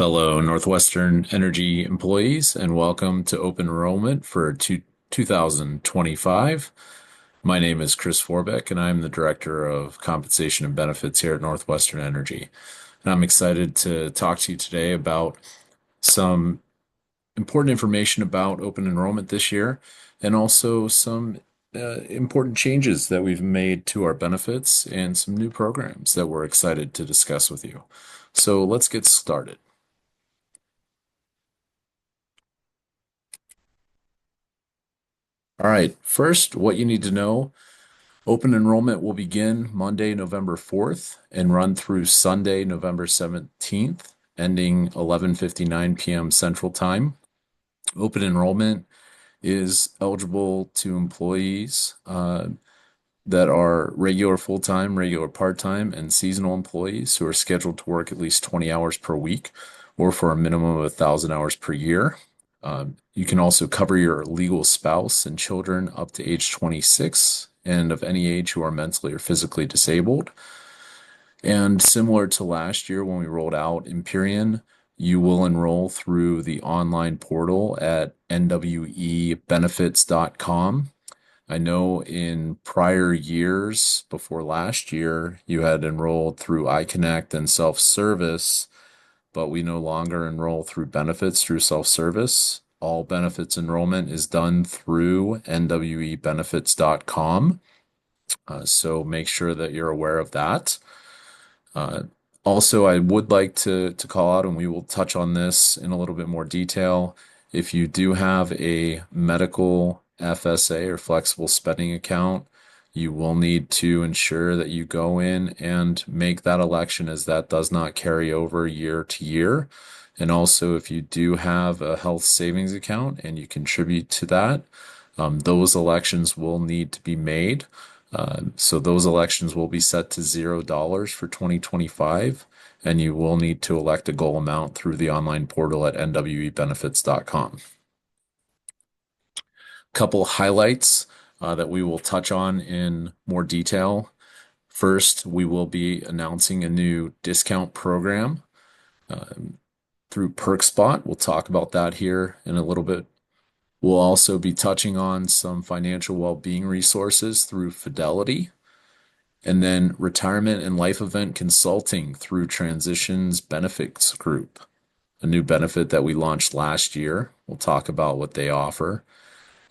Fellow Northwestern Energy employees, and welcome to Open Enrollment for 2025. My name is Chris Forbeck, and I'm the Director of Compensation and Benefits here at Northwestern Energy. And I'm excited to talk to you today about some important information about open enrollment this year, and also some important changes that we've made to our benefits and some new programs that we're excited to discuss with you. So let's get started. All right, first, what you need to know, open enrollment will begin Monday, November 4th and run through Sunday, November 17th, ending 11:59 p.m. Central Time. Open enrollment is eligible to employees that are regular full-time, regular part-time, and seasonal employees who are scheduled to work at least 20 hours per week or for a minimum of 1,000 hours per year. You can also cover your legal spouse and children up to age 26 and of any age who are mentally or physically disabled. And similar to last year when we rolled out Empyrean, you will enroll through the online portal at nwebenefits.com. I know in prior years before last year, you had enrolled through iConnect and self-service, but we no longer enroll through benefits through self-service. All benefits enrollment is done through nwebenefits.com. So make sure that you're aware of that. Also, I would like to call out, and we will touch on this in a little bit more detail. If you do have a medical FSA or flexible spending account, you will need to ensure that you go in and make that election, as that does not carry over year to year. And also, if you do have a health savings account and you contribute to that, those elections will need to be made. So those elections will be set to $0 for 2025, and you will need to elect a goal amount through the online portal at nwebenefits.com. Couple highlights that we will touch on in more detail. First, we will be announcing a new discount program through PerkSpot. We'll talk about that here in a little bit. We'll also be touching on some financial well-being resources through Fidelity, and then retirement and life event consulting through Transitions Benefits Group, a new benefit that we launched last year. We'll talk about what they offer.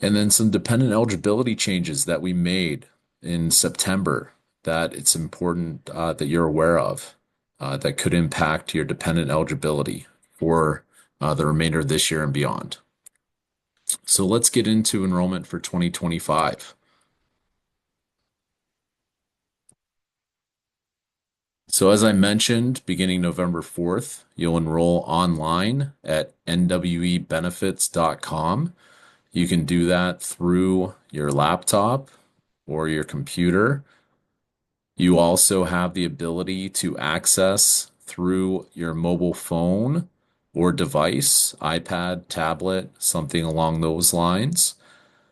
And then some dependent eligibility changes that we made in September that it's important that you're aware of that could impact your dependent eligibility for the remainder of this year and beyond. So let's get into enrollment for 2025. So as I mentioned, beginning November 4th, you'll enroll online at nwebenefits.com. You can do that through your laptop or your computer. You also have the ability to access through your mobile phone or device, iPad, tablet, something along those lines,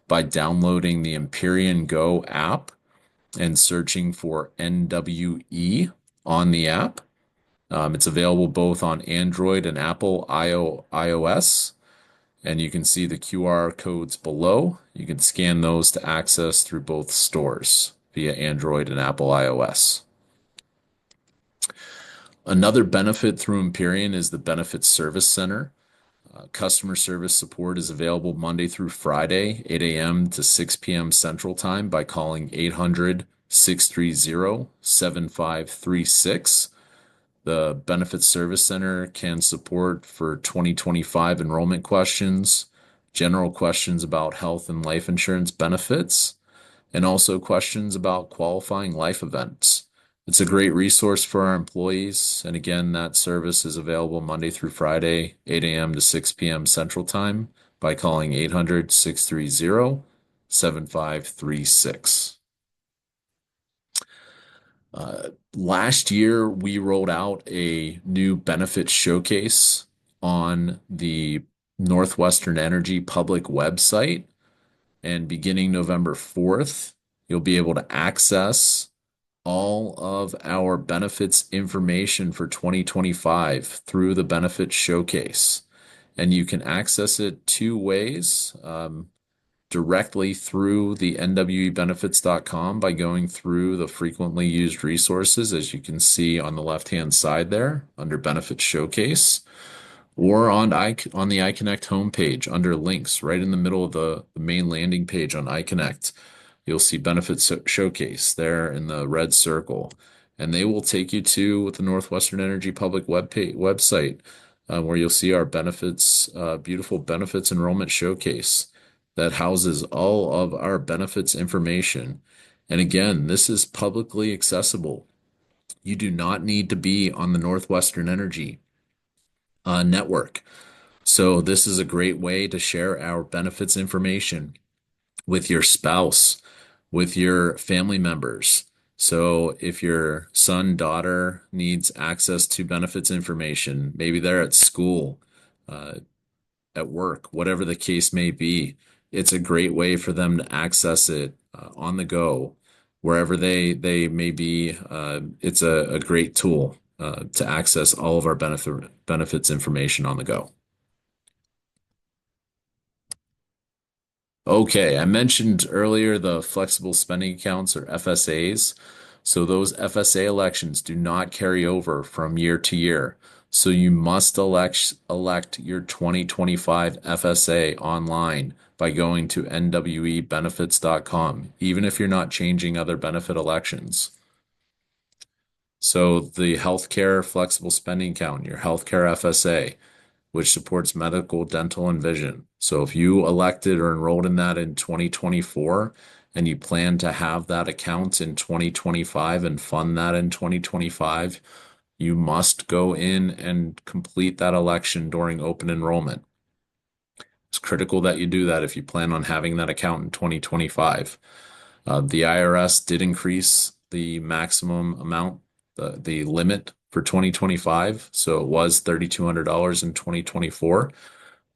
by downloading the Empyrean Go app and searching for NWE on the app. It's available both on Android and Apple iOS, and you can see the QR codes below. You can scan those to access through both stores via Android and Apple iOS. Another benefit through Empyrean is the Benefits Service Center. Customer service support is available Monday through Friday, 8 a.m. to 6 p.m. Central Time by calling 800-630-7536. The Benefits Service Center can support for 2025 enrollment questions, general questions about health and life insurance benefits, and also questions about qualifying life events. It's a great resource for our employees. And again, that service is available Monday through Friday, 8 a.m. to 6 p.m. Central Time by calling 800-630-7536. Last year, we rolled out a new benefit showcase on the Northwestern Energy public website. And beginning November 4th, you'll be able to access all of our benefits information for 2025 through the benefits showcase. And you can access it two ways. Directly through the nwebenefits.com by going through the frequently used resources, as you can see on the left-hand side there under Benefits Showcase, or on the iConnect homepage under links right in the middle of the main landing page on iConnect. You'll see Benefits Showcase there in the red circle, and they will take you to the Northwestern Energy Public website, where you'll see our beautiful benefits enrollment showcase that houses all of our benefits information. And again, this is publicly accessible. You do not need to be on the Northwestern Energy network. So this is a great way to share our benefits information with your spouse, with your family members. So if your son, daughter needs access to benefits information, maybe they're at school, uh, at work, whatever the case may be, it's a great way for them to access it on the go, wherever they may be. It's a great tool to access all of our benefits information on the go. Okay, I mentioned earlier the flexible spending accounts or FSAs. So those FSA elections do not carry over from year to year. So you must elect your 2025 FSA online by going to nwebenefits.com, even if you're not changing other benefit elections. So the healthcare flexible spending account, your healthcare FSA, which supports medical, dental, and vision. So if you elected or enrolled in that in 2024 and you plan to have that account in 2025 and fund that in 2025, you must go in and complete that election during open enrollment. It's critical that you do that if you plan on having that account in 2025. The IRS did increase the maximum amount, the limit for 2025. So it was $3,200 in 2024.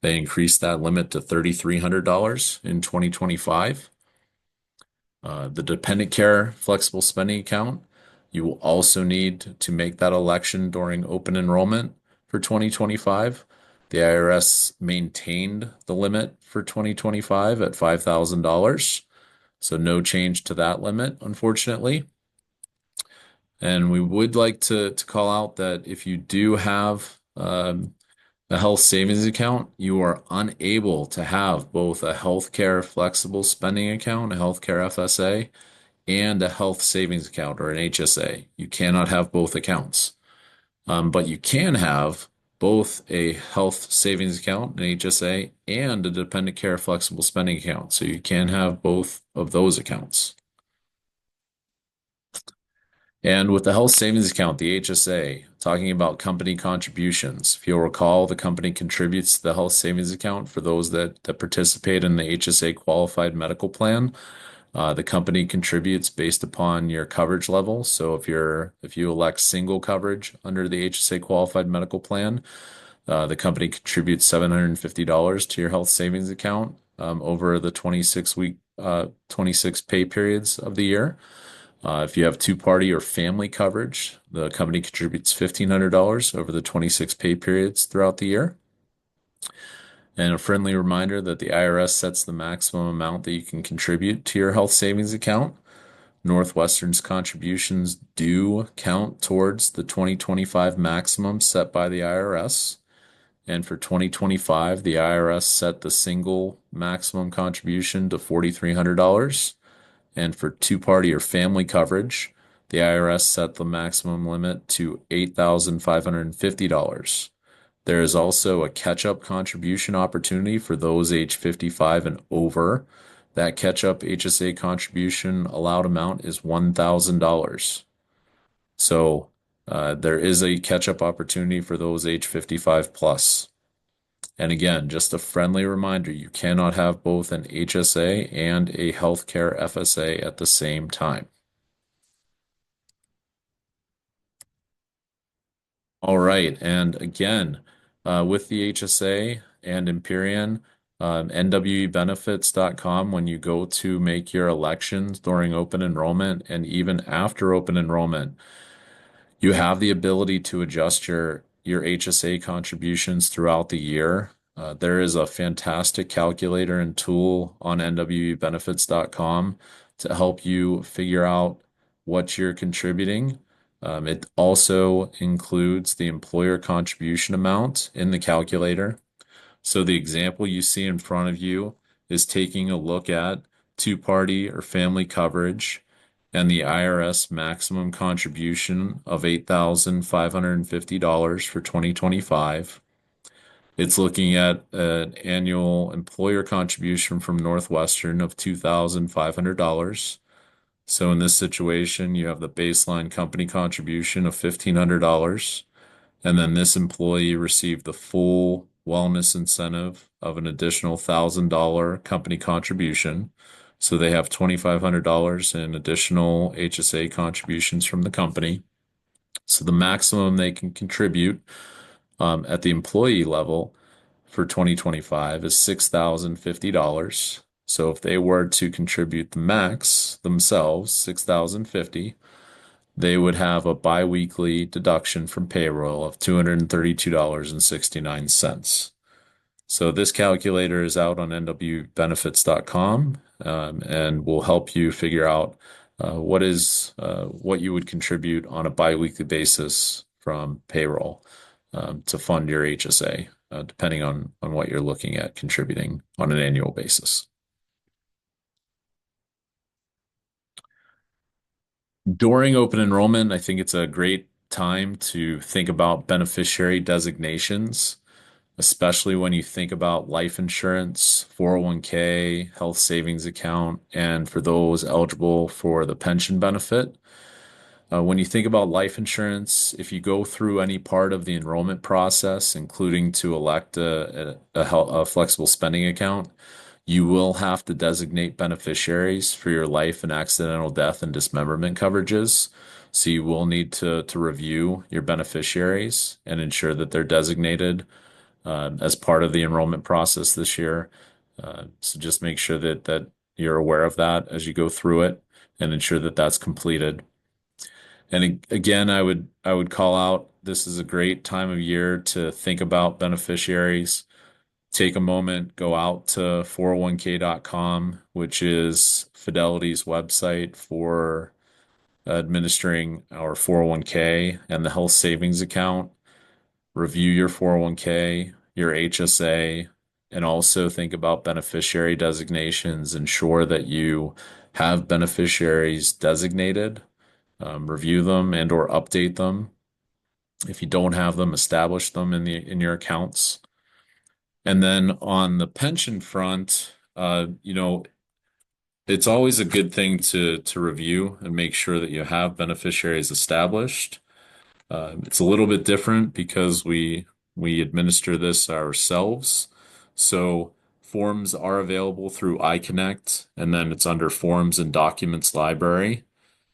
They increased that limit to $3,300 in 2025. The dependent care flexible spending account, you will also need to make that election during open enrollment for 2025. The IRS maintained the limit for 2025 at $5,000. So no change to that limit, unfortunately. And we would like to call out that if you do have a health savings account, you are unable to have both a healthcare flexible spending account, a healthcare FSA, and a health savings account or an HSA. You cannot have both accounts. But you can have both a health savings account, an HSA, and a dependent care flexible spending account. So you can have both of those accounts. And with the health savings account, the HSA, talking about company contributions. If you'll recall, the company contributes to the health savings account for those that participate in the HSA qualified medical plan. The company contributes based upon your coverage level. So if you elect single coverage under the HSA qualified medical plan, the company contributes $750 to your health savings account over the 26 pay periods of the year. If you have two-party or family coverage, the company contributes $1,500 over the 26 pay periods throughout the year. And a friendly reminder that the IRS sets the maximum amount that you can contribute to your health savings account. Northwestern's contributions do count towards the 2025 maximum set by the IRS. And for 2025, the IRS set the single maximum contribution to $4,300. And for two-party or family coverage, the IRS set the maximum limit to $8,550. There is also a catch-up contribution opportunity for those age 55 and over. That catch-up HSA contribution allowed amount is $1,000. So there is a catch-up opportunity for those age 55 plus. And again, just a friendly reminder, you cannot have both an HSA and a healthcare FSA at the same time. All right, and again, with the HSA and Empyrean, NWEbenefits.com, when you go to make your elections during open enrollment and even after open enrollment, you have the ability to adjust your HSA contributions throughout the year. There is a fantastic calculator and tool on NWEbenefits.com to help you figure out what you're contributing. It also includes the employer contribution amount in the calculator. So the example you see in front of you is taking a look at two-party or family coverage and the IRS maximum contribution of $8,550 for 2025. It's looking at an annual employer contribution from Northwestern of $2,500. So in this situation, you have the baseline company contribution of $1,500. And then this employee received the full wellness incentive of an additional $1,000 company contribution. So they have $2,500 in additional HSA contributions from the company. So the maximum they can contribute at the employee level for 2025 is $6,050. So if they were to contribute the max themselves, $6,050, they would have a biweekly deduction from payroll of $232.69. So this calculator is out on nwbenefits.com, and will help you figure out what you would contribute on a biweekly basis from payroll to fund your HSA, depending on what you're looking at contributing on an annual basis. During open enrollment, I think it's a great time to think about beneficiary designations, especially when you think about life insurance, 401k, health savings account, and for those eligible for the pension benefit. When you think about life insurance, if you go through any part of the enrollment process, including to elect a flexible spending account, you will have to designate beneficiaries for your life and accidental death and dismemberment coverages. So you will need to review your beneficiaries and ensure that they're designated as part of the enrollment process this year. So just make sure that you're aware of that as you go through it and ensure that that's completed. And again, I would call out this is a great time of year to think about beneficiaries. Take a moment, go out to 401k.com, which is Fidelity's website for administering our 401k and the health savings account. Review your 401k, your HSA, and also think about beneficiary designations. Ensure that you have beneficiaries designated. Review them and or update them. If you don't have them, establish them in your accounts. And then on the pension front, it's always a good thing to review and make sure that you have beneficiaries established. It's a little bit different because we administer this ourselves. So forms are available through iConnect, and then it's under Forms and Documents Library.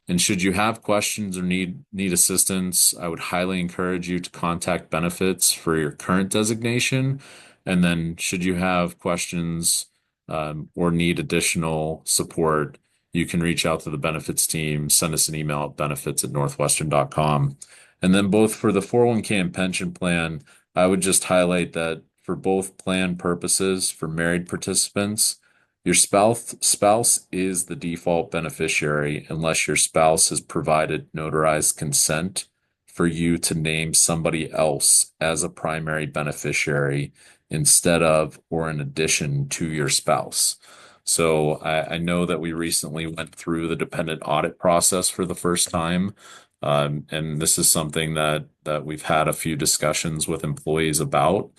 And should you have questions or need assistance, I would highly encourage you to contact benefits for your current designation. And then should you have questions or need additional support, you can reach out to the benefits team, send us an email at benefits@northwestern.com. And then both for the 401k and pension plan, I would just highlight that for both plan purposes, for married participants, your spouse is the default beneficiary unless your spouse has provided notarized consent for you to name somebody else as a primary beneficiary instead of or in addition to your spouse. So I know that we recently went through the dependent audit process for the first time. And this is something that we've had a few discussions with employees about,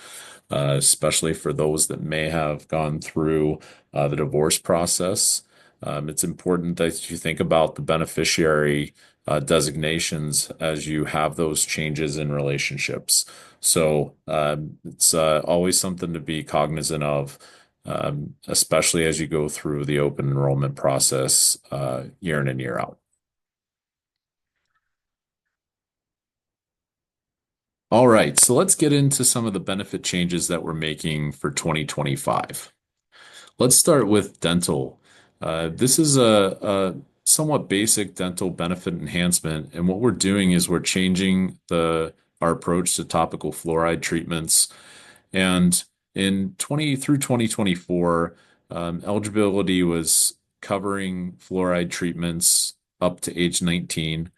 especially for those that may have gone through the divorce process. It's important that you think about the beneficiary designations as you have those changes in relationships. So it's always something to be cognizant of, especially as you go through the open enrollment process year in and year out. All right, so let's get into some of the benefit changes that we're making for 2025. Let's start with dental. This is a somewhat basic dental benefit enhancement, and what we're doing is we're changing our approach to topical fluoride treatments. And in 20 through 2024, eligibility was covering fluoride treatments up to age 19,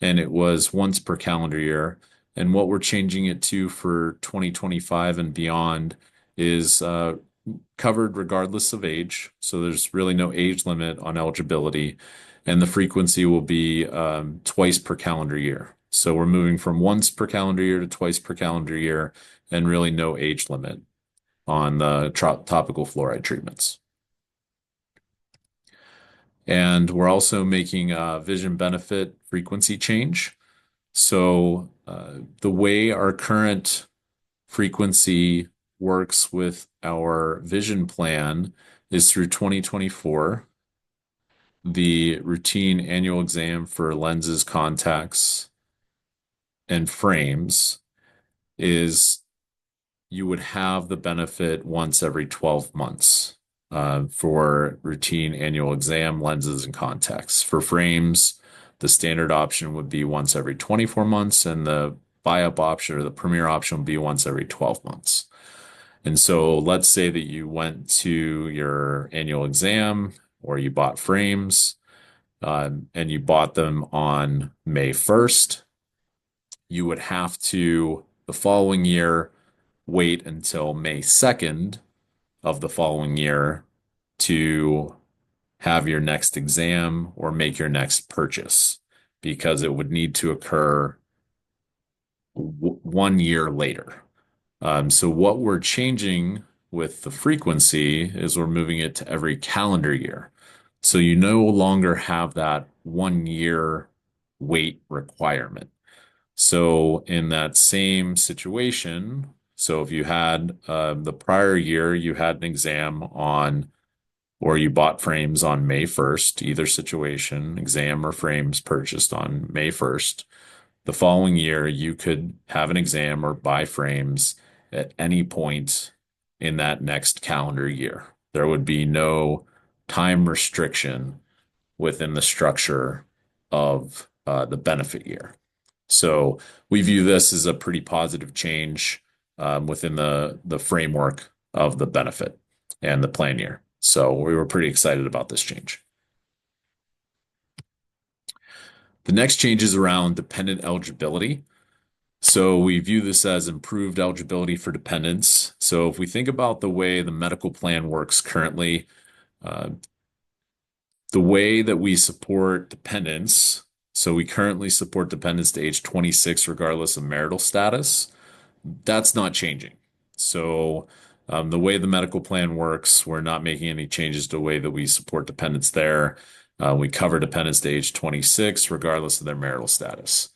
and it was once per calendar year. And what we're changing it to for 2025 and beyond is covered regardless of age. So there's really no age limit on eligibility, and the frequency will be twice per calendar year. So we're moving from once per calendar year to twice per calendar year, and really no age limit on the topical fluoride treatments. And we're also making a vision benefit frequency change. So the way our current frequency works with our vision plan is through 2024. The routine annual exam for lenses, contacts, and frames is you would have the benefit once every 12 months for routine annual exam, lenses, and contacts. For frames, the standard option would be once every 24 months, and the buy-up option or the premier option would be once every 12 months. And so let's say that you went to your annual exam or you bought frames and you bought them on May 1st. You would have to, the following year, wait until May 2nd of the following year to have your next exam or make your next purchase because it would need to occur 1 year later. So what we're changing with the frequency is we're moving it to every calendar year. So you no longer have that 1 year wait requirement. So in that same situation, so if you had the prior year, you had an exam on, or you bought frames on May 1st, either situation, exam or frames purchased on May 1st. The following year, you could have an exam or buy frames at any point in that next calendar year. There would be no time restriction within the structure of the benefit year. So we view this as a pretty positive change within the framework of the benefit and the plan year. So we were pretty excited about this change. The next change is around dependent eligibility. So we view this as improved eligibility for dependents. So if we think about the way the medical plan works currently, uh, the way that we support dependents, so we currently support dependents to age 26 regardless of marital status. That's not changing. So the way the medical plan works, we're not making any changes to the way that we support dependents there. We cover dependents to age 26 regardless of their marital status.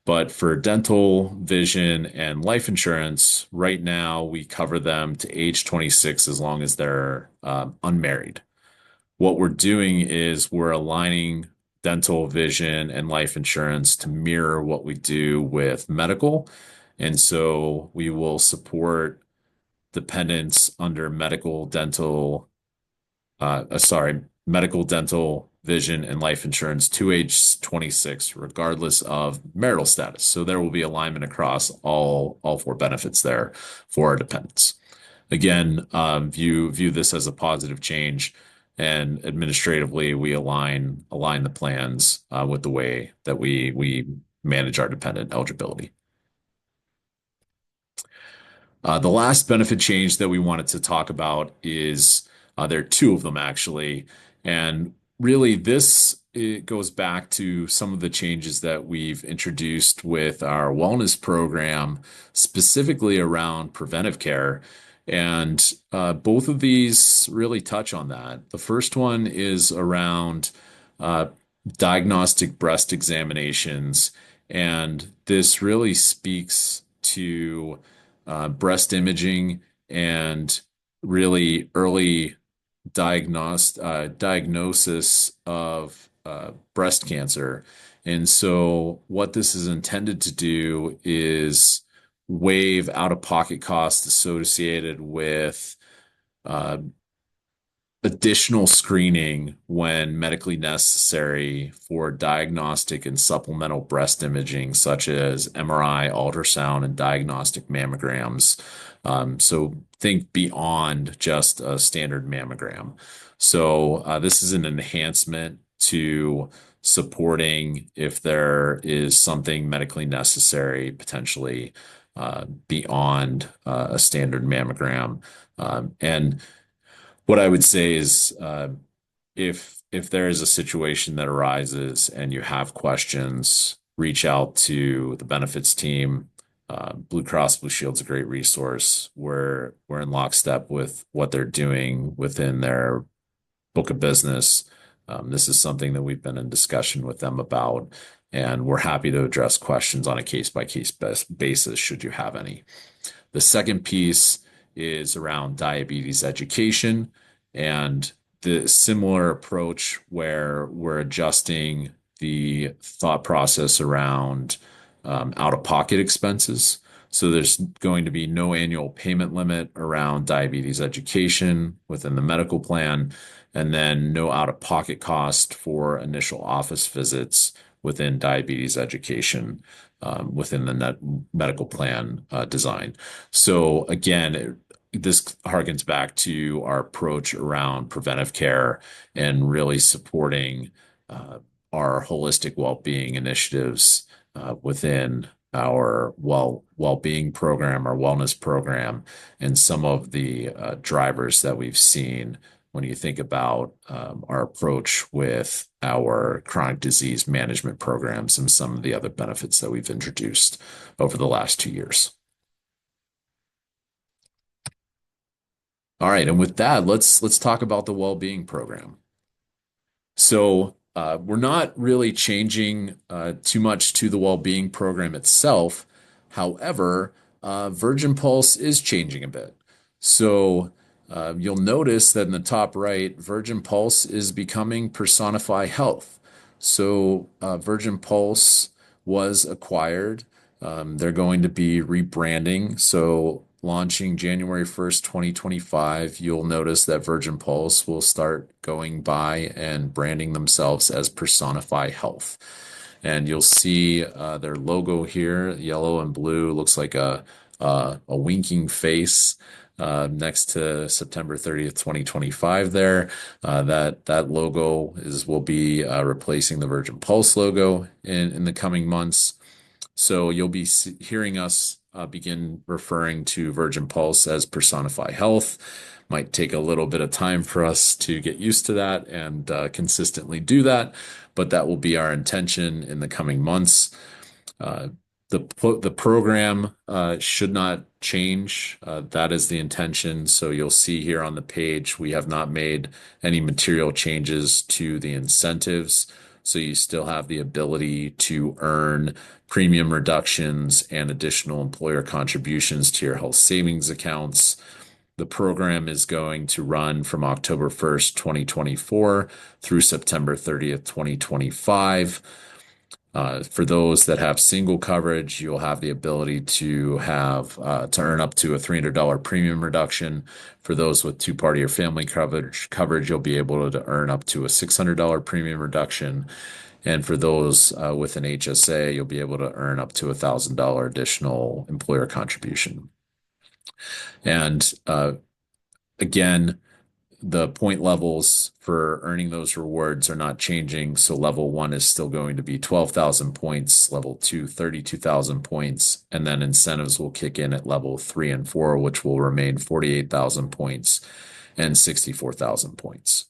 But for dental, vision, and life insurance, right now we cover them to age 26 as long as they're unmarried. What we're doing is we're aligning dental, vision, and life insurance to mirror what we do with medical. And so we will support dependents under medical, dental, vision, and life insurance to age 26, regardless of marital status. So there will be alignment across all four benefits there for our dependents. Again, view this as a positive change, and administratively we align the plans with the way that we manage our dependent eligibility. The last benefit change that we wanted to talk about is there are two of them actually. And really, it goes back to some of the changes that we've introduced with our wellness program, specifically around preventive care. And both of these really touch on that. The first one is around uh, diagnostic breast examinations. And this really speaks to breast imaging and really early diagnosis of breast cancer. And so, what this is intended to do is waive out-of-pocket costs associated with uh, additional screening when medically necessary for diagnostic and supplemental breast imaging, such as MRI, ultrasound, and diagnostic mammograms. So think beyond just a standard mammogram. So this is an enhancement to supporting if there is something medically necessary, potentially beyond a standard mammogram. And what I would say is, if there is a situation that arises and you have questions, reach out to the benefits team. Blue Cross Blue Shield's a great resource. We're in lockstep with what they're doing within their book of business. This is something that we've been in discussion with them about, and we're happy to address questions on a case-by-case basis should you have any. The second piece is around diabetes education and the similar approach where we're adjusting the thought process around out-of-pocket expenses. So there's going to be no annual payment limit around diabetes education within the medical plan, and then no out-of-pocket cost for initial office visits within diabetes education within the medical plan design. So again, this harkens back to our approach around preventive care and really supporting our holistic well-being initiatives within our well-being program, our wellness program, and some of the drivers that we've seen when you think about our approach with our chronic disease management programs and some of the other benefits that we've introduced over the last 2 years. All right, and with that, let's talk about the well-being program. So we're not really changing too much to the well-being program itself. However, Virgin Pulse is changing a bit. So you'll notice that in the top right, Virgin Pulse is becoming Personify Health. So Virgin Pulse was acquired. They're going to be rebranding. So launching January 1st, 2025, you'll notice that Virgin Pulse will start going by and branding themselves as Personify Health. And you'll see their logo here, yellow and blue, looks like a winking face next to September 30th, 2025 there. That logo will be replacing the Virgin Pulse logo in the coming months. So you'll be hearing us begin referring to Virgin Pulse as Personify Health. Might take a little bit of time for us to get used to that and consistently do that, but that will be our intention in the coming months. Uh, the program should not change. That is the intention. So you'll see here on the page, we have not made any material changes to the incentives. So you still have the ability to earn premium reductions and additional employer contributions to your health savings accounts. The program is going to run from October 1st, 2024 through September 30th, 2025. For those that have single coverage, you'll have the ability to earn up to a $300 premium reduction. For those with two-party or family coverage, you'll be able to earn up to a $600 premium reduction. And for those with an HSA, you'll be able to earn up to a $1,000 additional employer contribution. And again, the point levels for earning those rewards are not changing. So level 1 is still going to be 12,000 points, level 2, 32,000 points, and then incentives will kick in at level 3 and 4, which will remain 48,000 points and 64,000 points.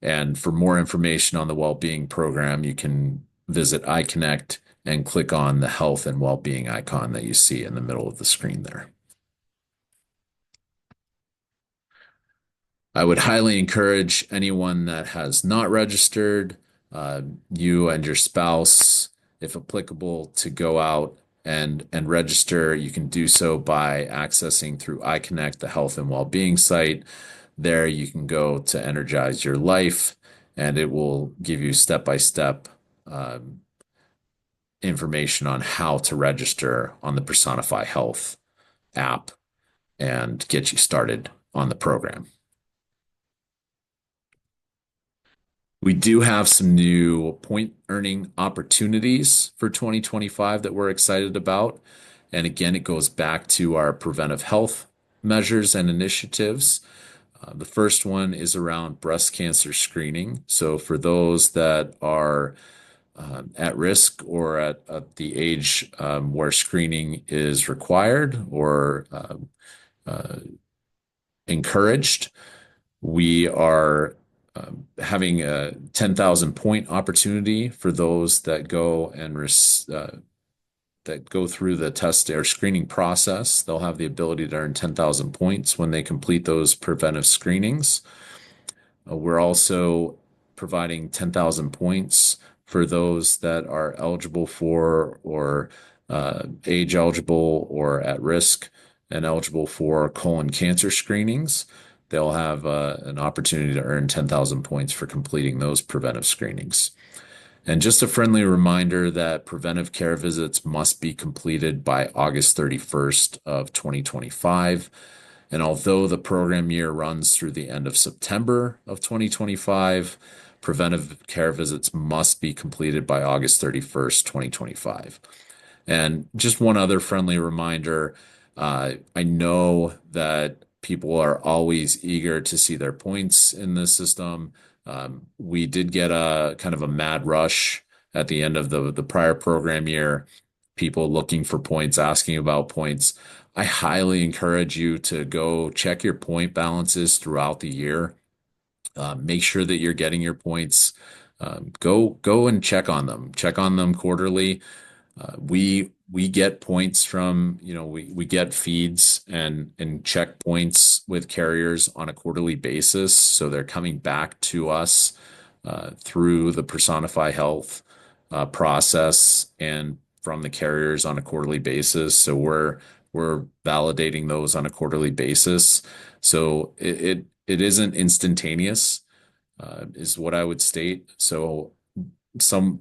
And for more information on the well-being program, you can visit iConnect and click on the health and well-being icon that you see in the middle of the screen there. I would highly encourage anyone that has not registered, you and your spouse, if applicable, to go out and register. You can do so by accessing through iConnect, the health and well-being site. There you can go to Energize Your Life, and it will give you step-by-step information on how to register on the Personify Health app and get you started on the program. We do have some new point earning opportunities for 2025 that we're excited about. And again, it goes back to our preventive health measures and initiatives. The first one is around breast cancer screening. So for those that are at risk or at the age where screening is required or uh, encouraged, we are having a 10,000 point opportunity for those that that go through the test or screening process. They'll have the ability to earn 10,000 points when they complete those preventive screenings. We're also providing 10,000 points for those that are eligible for or age eligible or at risk and eligible for colon cancer screenings. They'll have an opportunity to earn 10,000 points for completing those preventive screenings. And just a friendly reminder that preventive care visits must be completed by August 31st of 2025. And although the program year runs through the end of September of 2025, preventive care visits must be completed by August 31st, 2025. And just one other friendly reminder, I know that people are always eager to see their points in the system. We did get a kind of a mad rush at the end of the prior program year, people looking for points, asking about points. I highly encourage you to go check your point balances throughout the year. Make sure that you're getting your points. Go and check on them. Check on them quarterly. We get points from, we get feeds and checkpoints with carriers on a quarterly basis. So they're coming back to us through the Personify Health process and from the carriers on a quarterly basis. So we're validating those on a quarterly basis. So it isn't instantaneous, is what I would state. So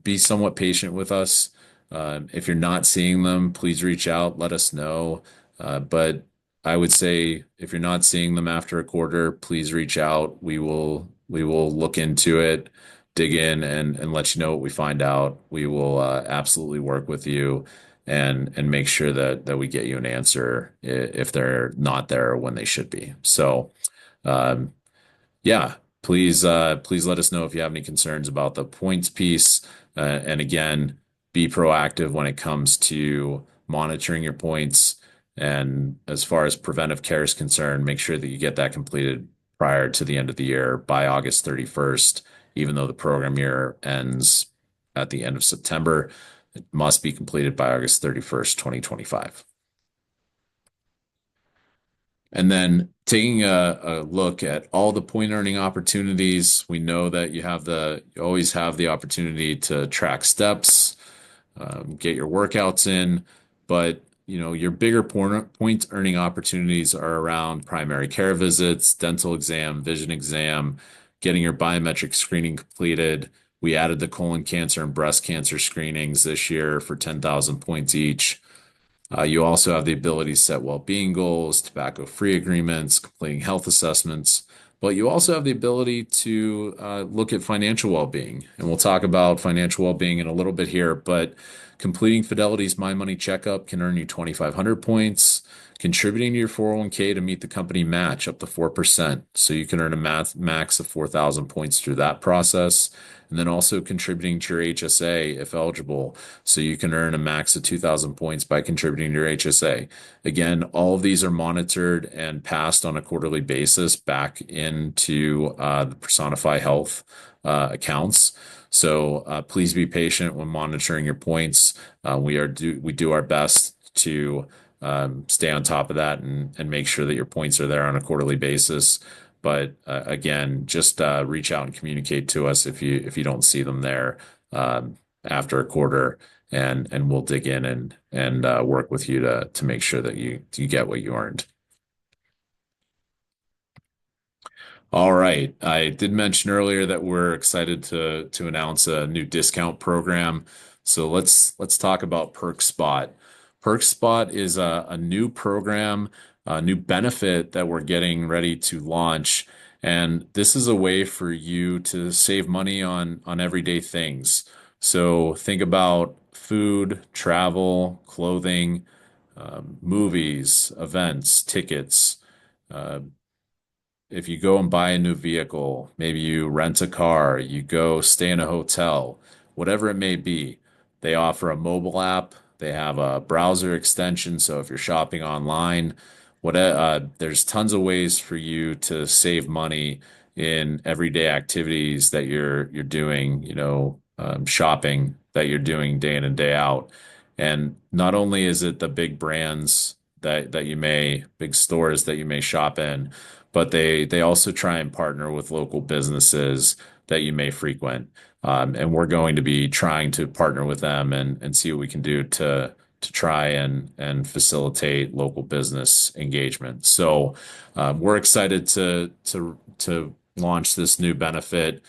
be somewhat patient with us. If you're not seeing them, please reach out, let us know. But I would say if you're not seeing them after a quarter, please reach out. We will look into it, dig in, and let you know what we find out. We will absolutely work with you and make sure that we get you an answer if they're not there when they should be. So. Um, yeah, please let us know if you have any concerns about the points piece. And again, be proactive when it comes to monitoring your points. And as far as preventive care is concerned, make sure that you get that completed prior to the end of the year by August 31st, even though the program year ends at the end of September. It must be completed by August 31st, 2025. And then taking a look at all the point earning opportunities, we know that you always have the opportunity to track steps, get your workouts in, but your bigger point earning opportunities are around primary care visits, dental exam, vision exam, getting your biometric screening completed. We added the colon cancer and breast cancer screenings this year for 10,000 points each. You also have the ability to set well-being goals, tobacco-free agreements, completing health assessments, but you also have the ability to look at financial well-being. And we'll talk about financial well-being in a little bit here, but completing Fidelity's My Money Checkup can earn you 2,500 points. Contributing to your 401k to meet the company match up to 4%. So you can earn a max of 4,000 points through that process. And then also contributing to your HSA if eligible. So you can earn a max of 2,000 points by contributing to your HSA. Again, all of these are monitored and passed on a quarterly basis back into the Personify Health accounts. So please be patient when monitoring your points. We do our best to stay on top of that and make sure that your points are there on a quarterly basis. But again, just reach out and communicate to us if you don't see them there after a quarter, and we'll dig in and work with you to make sure that you get what you earned. All right. I did mention earlier that we're excited to announce a new discount program. So let's talk about Perk Spot. Perk Spot is a new program, a new benefit that we're getting ready to launch. And this is a way for you to save money on everyday things. So think about food, travel, clothing, movies, events, tickets. Uh, if you go and buy a new vehicle, maybe you rent a car, you go stay in a hotel, whatever it may be, they offer a mobile app. They have a browser extension. So if you're shopping online, there's tons of ways for you to save money in everyday activities that you're doing, shopping that you're doing day in and day out. And not only is it the big brands big stores that you may shop in, but they also try and partner with local businesses that you may frequent. And we're going to be trying to partner with them and see what we can do to try and facilitate local business engagement. So we're excited to launch this new benefit.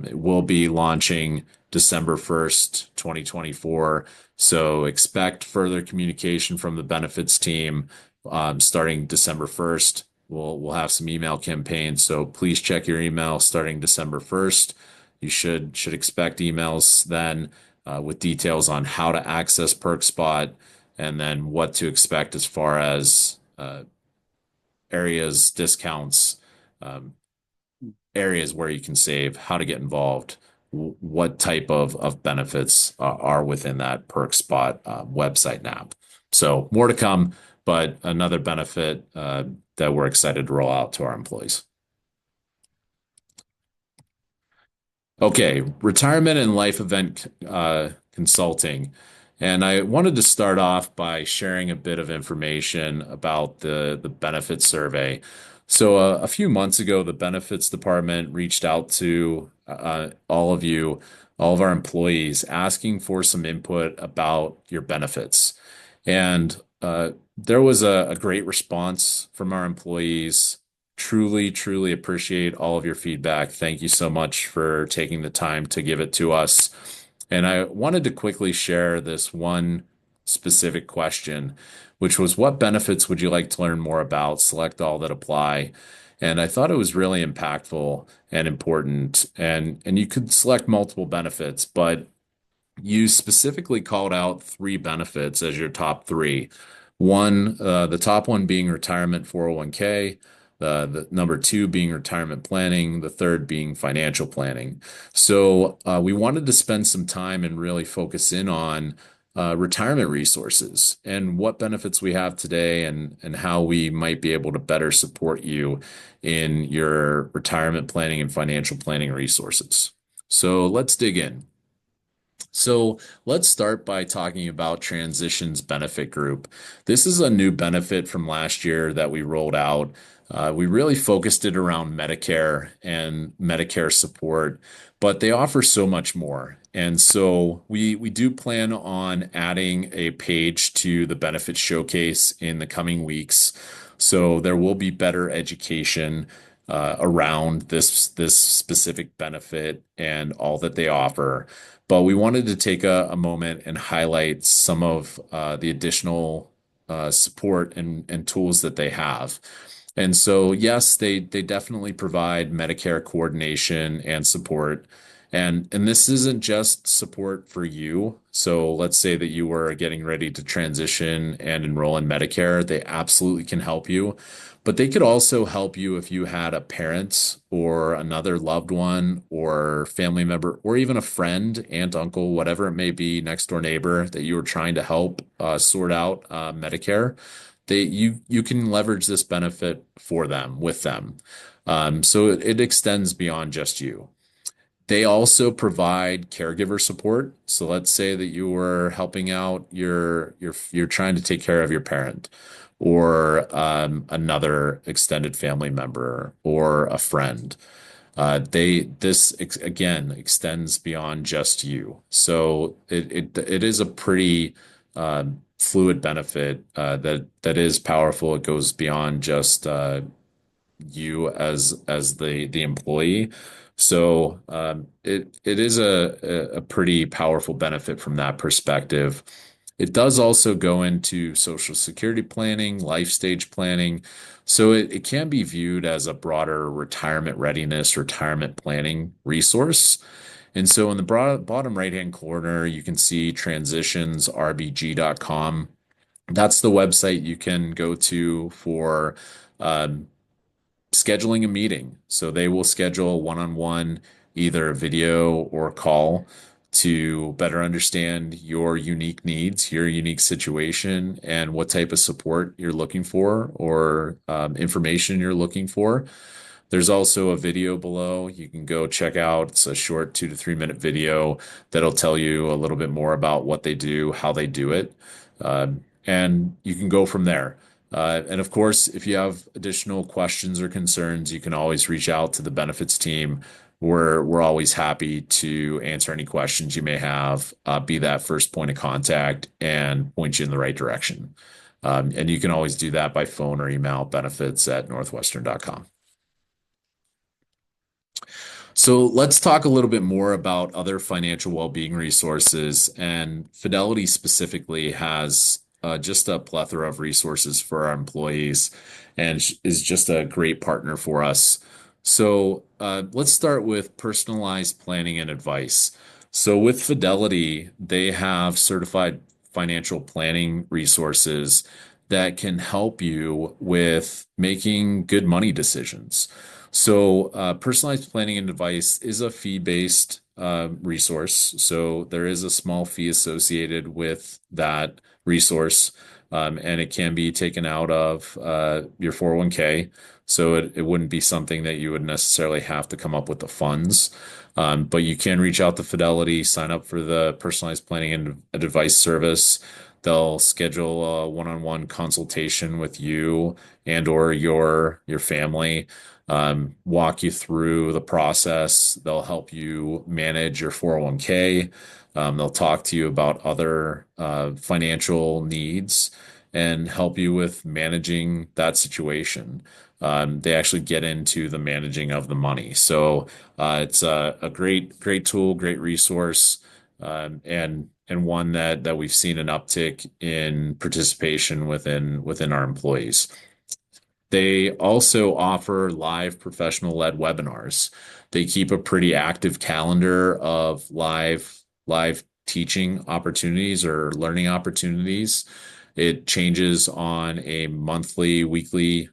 It will be launching December 1st, 2024. So expect further communication from the benefits team starting December 1st. We'll have some email campaigns, so please check your email starting December 1st. You should expect emails then with details on how to access PerkSpot and then what to expect as far as areas, discounts, um, areas where you can save, how to get involved, what type of benefits are within that PerkSpot website and app. So more to come, but another benefit that we're excited to roll out to our employees. Okay, retirement and life event consulting. And I wanted to start off by sharing a bit of information about the benefits survey. So a few months ago, the benefits department reached out to all of you, all of our employees, asking for some input about your benefits. And there was a great response from our employees. Truly, truly appreciate all of your feedback. Thank you so much for taking the time to give it to us. And I wanted to quickly share this one specific question, which was what benefits would you like to learn more about? Select all that apply. And I thought it was really impactful and important. And you could select multiple benefits, but you specifically called out three benefits as your top three. One, the top one being retirement 401k, the number two being retirement planning, the third being financial planning. So we wanted to spend some time and really focus in on retirement resources and what benefits we have today and how we might be able to better support you in your retirement planning and financial planning resources. So let's dig in. So let's start by talking about Transitions Benefit Group. This is a new benefit from last year that we rolled out. We really focused it around Medicare and Medicare support, but they offer so much more. And so we do plan on adding a page to the benefit showcase in the coming weeks. So there will be better education around this specific benefit and all that they offer. But we wanted to take a moment and highlight some of the additional support and tools that they have. And so, yes, they definitely provide Medicare coordination and support. And this isn't just support for you. So let's say that you were getting ready to transition and enroll in Medicare. They absolutely can help you. But they could also help you if you had a parent or another loved one or family member or even a friend, aunt, uncle, whatever it may be, next door neighbor that you were trying to help sort out Medicare. You can leverage this benefit for them with them. So it extends beyond just you. They also provide caregiver support. So let's say that you were helping out you're trying to take care of your parent or another extended family member or a friend. Again extends beyond just you. So it is a pretty fluid benefit that is powerful. It goes beyond just you as the employee. So it is a pretty powerful benefit from that perspective. It does also go into Social Security planning, life stage planning. So it can be viewed as a broader retirement readiness, retirement planning resource. And so in the bottom right-hand corner, you can see transitionsrbg.com. That's the website you can go to for um, scheduling a meeting. So they will schedule one-on-one, either video or call to better understand your unique needs, your unique situation, and what type of support you're looking for or information you're looking for. There's also a video below you can go check out. It's a short 2 to 3 minute video that'll tell you a little bit more about what they do, how they do it, and you can go from there. And of course, if you have additional questions or concerns, you can always reach out to the benefits team. We're always happy to answer any questions you may have, be that first point of contact, and point you in the right direction. And you can always do that by phone or email, benefits@northwestern.com. So let's talk a little bit more about other financial well-being resources. And Fidelity specifically has just a plethora of resources for our employees and is just a great partner for us. So let's start with personalized planning and advice. So with Fidelity, they have certified financial planning resources that can help you with making good money decisions. So, personalized planning and advice is a fee-based resource. So, there is a small fee associated with that resource, and it can be taken out of your 401k. So, it wouldn't be something that you would necessarily have to come up with the funds. But you can reach out to Fidelity, sign up for the personalized planning and advice service. They'll schedule a one-on-one consultation with you and or your family, walk you through the process. They'll help you manage your 401k. They'll talk to you about other financial needs and help you with managing that situation. They actually get into the managing of the money. So it's a great tool, great resource, and one that we've seen an uptick in participation within our employees. They also offer live professional-led webinars. They keep a pretty active calendar of live teaching opportunities or learning opportunities. It changes on a weekly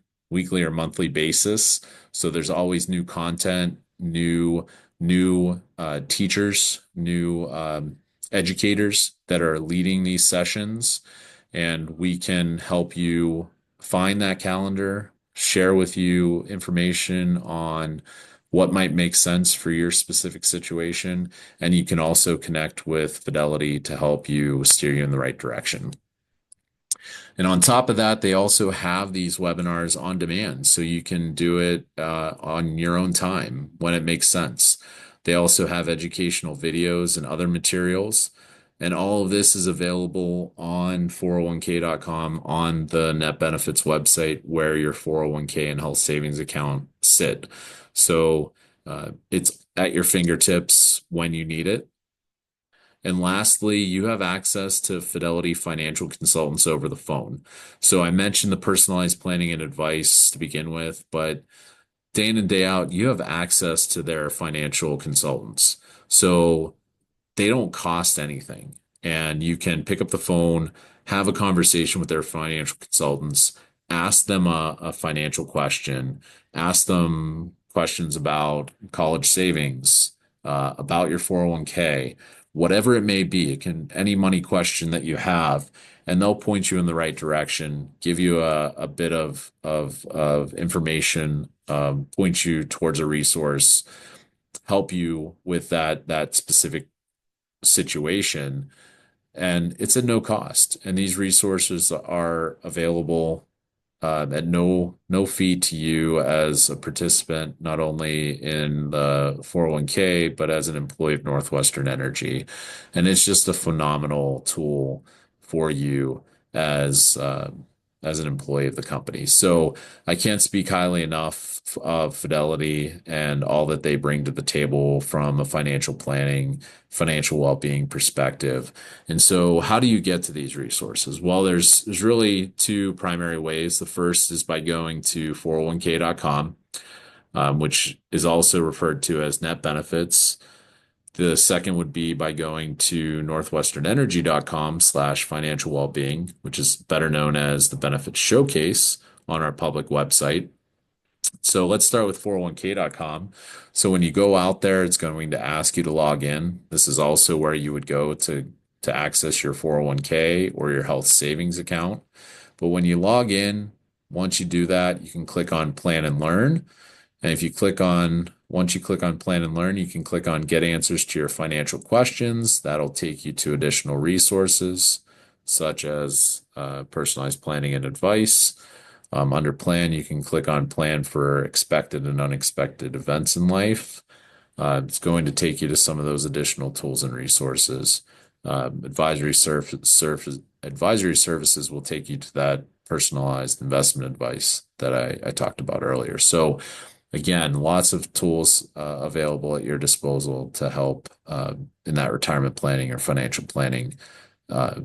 or monthly basis. So there's always new content, new teachers, new educators that are leading these sessions, and we can help you find that calendar, share with you information on what might make sense for your specific situation, and you can also connect with Fidelity to help you steer you in the right direction. And on top of that, they also have these webinars on demand, so you can do it on your own time when it makes sense. They also have educational videos and other materials. And all of this is available on 401k.com on the Net Benefits website where your 401k and health savings account sit. So it's at your fingertips when you need it. And lastly, you have access to Fidelity financial consultants over the phone. So I mentioned the personalized planning and advice to begin with, but day in and day out, you have access to their financial consultants. So they don't cost anything. And you can pick up the phone, have a conversation with their financial consultants, ask them a financial question, ask them questions about college savings, about your 401k, whatever it may be. It can any money question that you have, and they'll point you in the right direction, give you a bit of information, point you towards a resource, help you with that specific situation, and it's at no cost. And these resources are available at no fee to you as a participant, not only in the 401k, but as an employee of Northwestern Energy. And it's just a phenomenal tool for you as as an employee of the company. So I can't speak highly enough of Fidelity and all that they bring to the table from a financial planning, financial well-being perspective. And so how do you get to these resources? Well, there's really two primary ways. The first is by going to 401k.com, which is also referred to as net benefits. The second would be by going to northwesternenergy.com/financial wellbeing, which is better known as the benefits showcase on our public website. So let's start with 401k.com. So when you go out there, it's going to ask you to log in. This is also where you would go to access your 401k or your health savings account. But when you log in, once you do that, you can click on Plan and Learn. And if you once you click on Plan and Learn, you can click on Get Answers to Your Financial Questions. That'll take you to additional resources such as personalized planning and advice. Under Plan, you can click on Plan for expected and unexpected events in life. It's going to take you to some of those additional tools and resources. Advisory services will take you to that personalized investment advice that I talked about earlier. So again, lots of tools available at your disposal to help in that retirement planning or financial planning uh,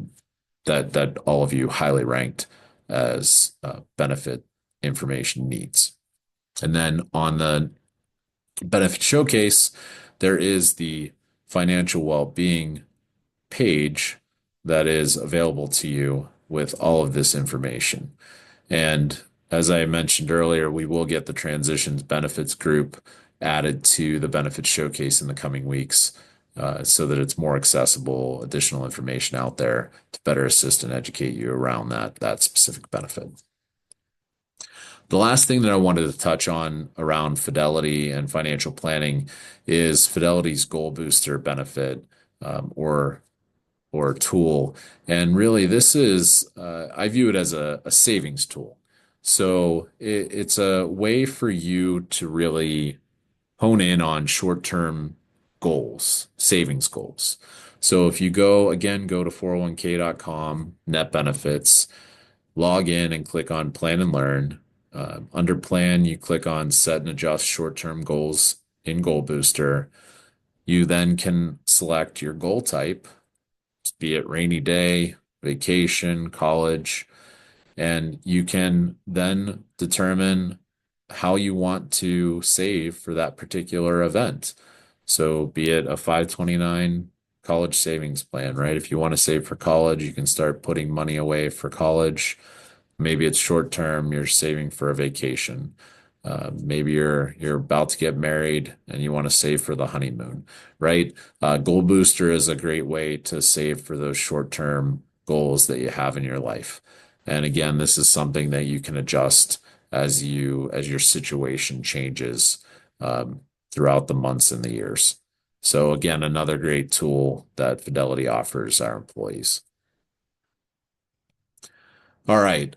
that all of you highly ranked as benefit information needs. And then on the benefit showcase, there is the financial well-being page that is available to you with all of this information. And as I mentioned earlier, we will get the transitions benefits group added to the benefits showcase in the coming weeks, so that it's more accessible, additional information out there to better assist and educate you around that specific benefit. The last thing that I wanted to touch on around Fidelity and financial planning is Fidelity's Goal Booster benefit, or tool. And really, this is, I view it as a savings tool. So it's a way for you to really hone in on short-term goals, savings goals. So if you go to 401k.com, net benefits, log in and click on Plan and Learn. Under Plan, you click on Set and Adjust Short-Term Goals in Goal Booster. You then can select your goal type, be it rainy day, vacation, college, and you can then determine how you want to save for that particular event. So be it a 529 college savings plan, right? If you want to save for college, you can start putting money away for college. Maybe it's short term, you're saving for a vacation. Maybe you're about to get married and you want to save for the honeymoon, right? Goal Booster is a great way to save for those short-term goals that you have in your life. And again, this is something that you can adjust as your situation changes throughout the months and the years. So again, another great tool that Fidelity offers our employees. All right.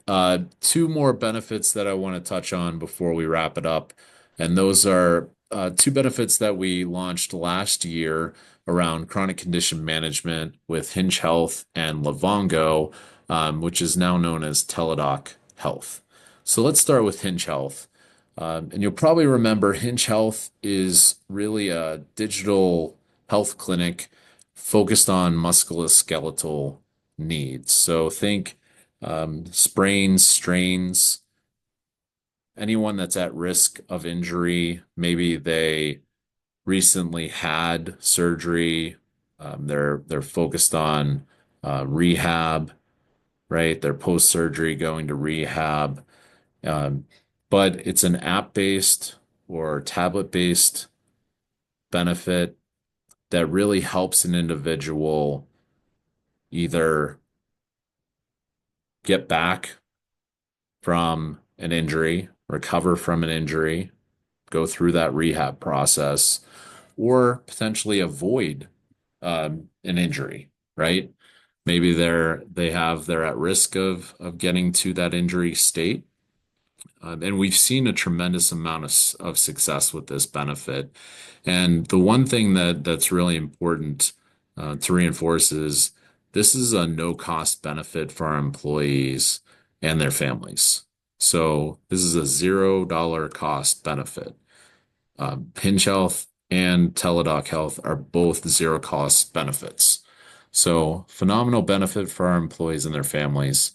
Two more benefits that I want to touch on before we wrap it up. And those are two benefits that we launched last year around chronic condition management with Hinge Health and Livongo, which is now known as Teladoc Health. So let's start with Hinge Health. And you'll probably remember Hinge Health is really a digital health clinic focused on musculoskeletal needs. So think sprains, strains, anyone that's at risk of injury. Maybe they recently had surgery. They're focused on rehab, right? They're post-surgery going to rehab. Um, but it's an app-based or tablet-based benefit that really helps an individual either get back from an injury, recover from an injury, go through that rehab process, or potentially avoid an injury, right? Maybe they're at risk of getting to that injury state. And we've seen a tremendous amount of success with this benefit. And the one thing that's really important to reinforce is this is a no cost benefit for our employees. and their families. So this is a $0 cost benefit. Hinge Health and Teladoc Health are both zero cost benefits. So phenomenal benefit for our employees and their families.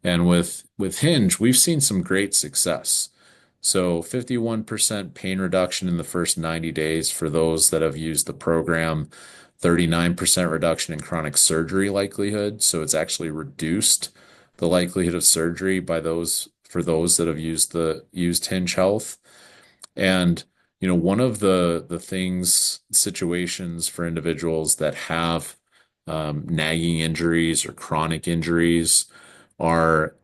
And with Hinge, we've seen some great success. So 51% pain reduction in the first 90 days for those that have used the program, 39% reduction in chronic surgery likelihood. So it's actually reduced the likelihood of surgery by those for those that have used Hinge Health. And one of the things, situations for individuals that have nagging injuries or chronic injuries are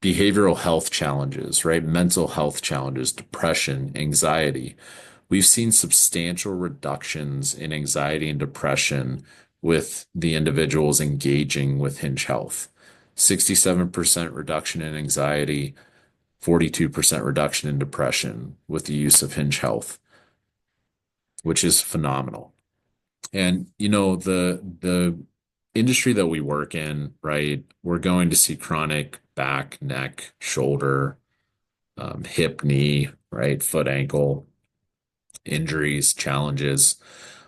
behavioral health challenges, right? Mental health challenges, depression, anxiety. We've seen substantial reductions in anxiety and depression with the individuals engaging with Hinge Health. 67% reduction in anxiety, 42% reduction in depression with the use of Hinge Health, which is phenomenal. And the industry that we work in, right? We're going to see chronic back, neck, shoulder, hip, knee, right? Foot, ankle injuries, challenges,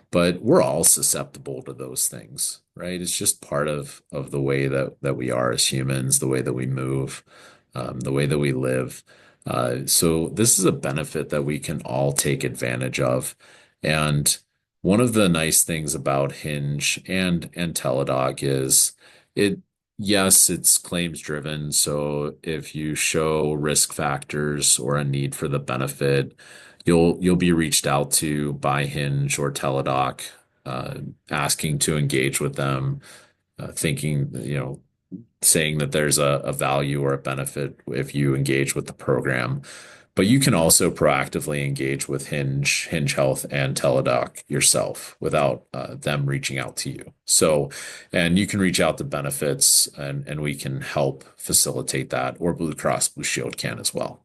but we're all susceptible to those things, right? It's just part of the way that we are as humans, the way that we move, the way that we live. So this is a benefit that we can all take advantage of. And one of the nice things about Hinge and Teladoc is it, yes, it's claims driven. So if you show risk factors or a need for the benefit, you'll be reached out to by Hinge or Teladoc, asking to engage with them, thinking, saying that there's a value or a benefit if you engage with the program. But you can also proactively engage with Hinge Health and Teladoc yourself without them reaching out to you. So, and you can reach out to benefits and we can help facilitate that, or Blue Cross Blue Shield can as well.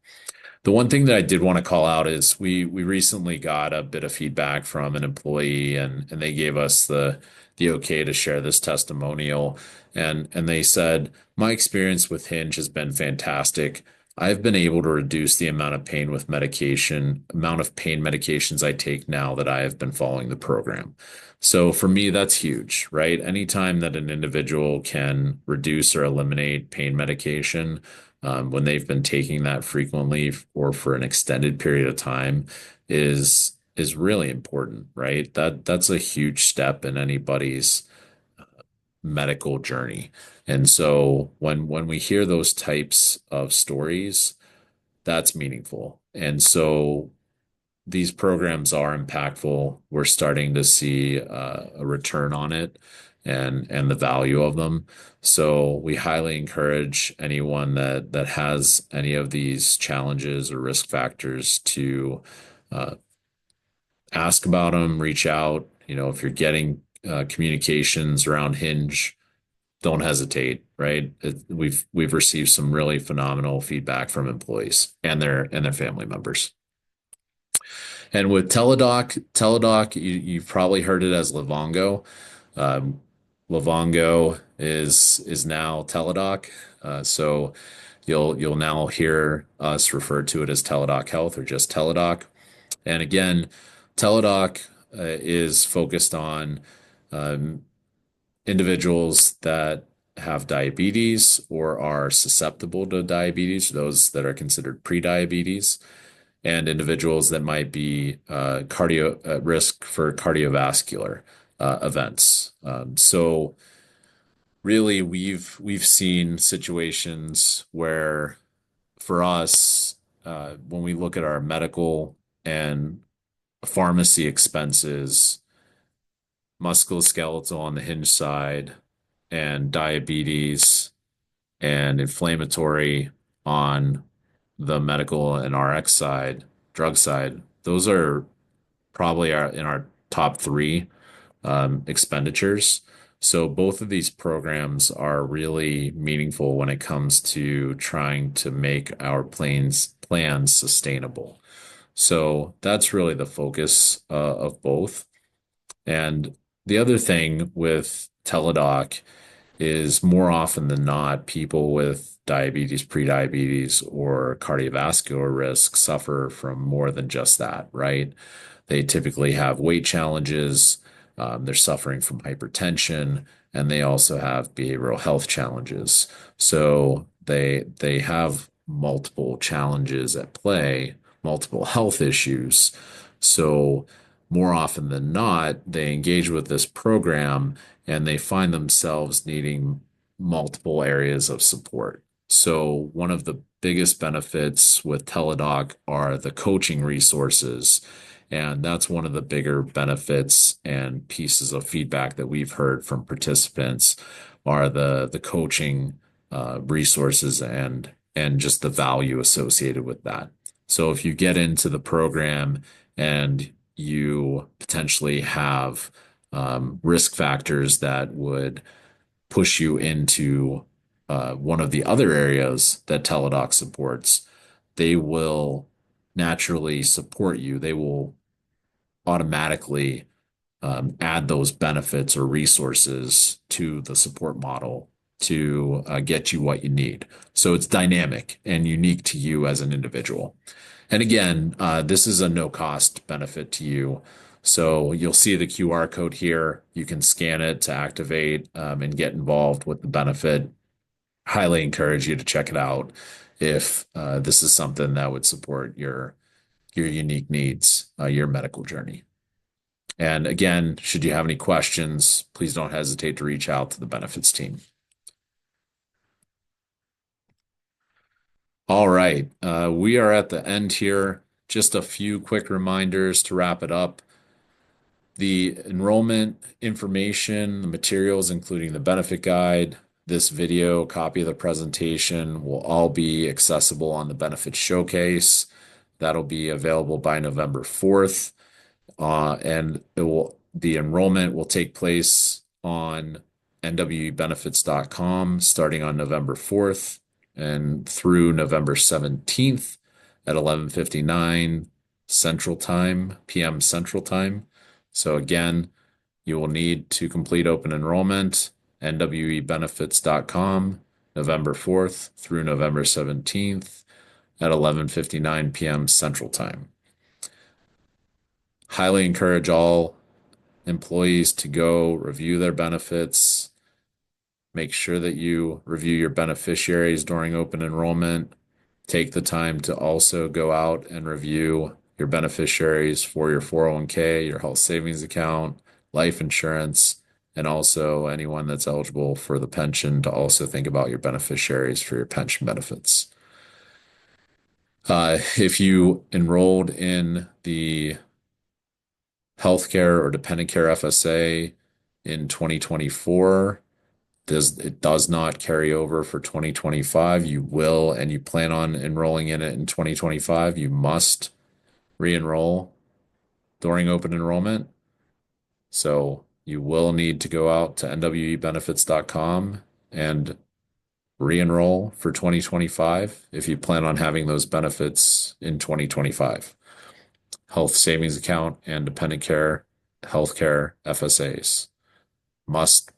The one thing that I did want to call out is we recently got a bit of feedback from an employee and they gave us the okay to share this testimonial and they said, my experience with Hinge has been fantastic. I've been able to reduce the amount of pain with medication, amount of pain medications I take now that I have been following the program. So for me, that's huge, right? Anytime that an individual can reduce or eliminate pain medication, when they've been taking that frequently or for an extended period of time is really important, right? That's a huge step in anybody's medical journey. And so when we hear those types of stories, that's meaningful. And so these programs are impactful. We're starting to see a return on it and the value of them. So we highly encourage anyone that has any of these challenges or risk factors to uh, ask about them, reach out. If you're getting communications around Hinge, don't hesitate, right? We've received some really phenomenal feedback from employees and their family members. And with Teladoc, you've probably heard it as Livongo. Um, Livongo is now Teladoc. So you'll now hear us refer to it as Teladoc Health or just Teladoc. And again, Teladoc is focused on um, individuals that have diabetes or are susceptible to diabetes, those that are considered pre-diabetes and individuals that might be cardio at risk for cardiovascular events. So really, we've seen situations where, for us, when we look at our medical and pharmacy expenses, musculoskeletal on the Hinge side, and diabetes and inflammatory on the medical and RX side, drug side, those are probably in our top three expenditures. So both of these programs are really meaningful when it comes to trying to make our plans sustainable. So that's really the focus of both. And the other thing with Teladoc is more often than not, people with diabetes, prediabetes, or cardiovascular risk suffer from more than just that, right? They typically have weight challenges, they're suffering from hypertension, and they also have behavioral health challenges. So they have multiple challenges at play, multiple health issues. So more often than not, they engage with this program and they find themselves needing multiple areas of support. So one of the biggest benefits with Teladoc are the coaching resources. And that's one of the bigger benefits and pieces of feedback that we've heard from participants are the coaching resources and just the value associated with that. So if you get into the program and you potentially have risk factors that would push you into one of the other areas that Teladoc supports, they will naturally support you. They will automatically add those benefits or resources to the support model to get you what you need. So it's dynamic and unique to you as an individual. And again, this is a no cost benefit to you. So you'll see the QR code here. You can scan it to activate and get involved with the benefit. Highly encourage you to check it out if this is something that would support your unique needs, your medical journey. And again, should you have any questions, please don't hesitate to reach out to the benefits team. All right, we are at the end here. Just a few quick reminders to wrap it up. The enrollment information, the materials, including the benefit guide, this video, copy of the presentation will all be accessible on the benefit showcase. That'll be available by November 4th. And the enrollment will take place on nwebenefits.com starting on November 4th and through November 17th at 11:59 Central Time, PM Central Time. So again, you will need to complete open enrollment, nwebenefits.com, November 4th through November 17th at 11:59 p.m. Central Time. Highly encourage all employees to go review their benefits. Make sure that you review your beneficiaries during open enrollment. Take the time to also go out and review your beneficiaries for your 401k, your health savings account, life insurance, and also anyone that's eligible for the pension to also think about your beneficiaries for your pension benefits. If you enrolled in the healthcare or dependent care FSA in 2024, it does not carry over for 2025. You will, and you plan on enrolling in it in 2025, you must re-enroll during open enrollment. So you will need to go out to nwebenefits.com and re-enroll for 2025 if you plan on having those benefits in 2025. Health savings account and dependent care, healthcare FSAs must be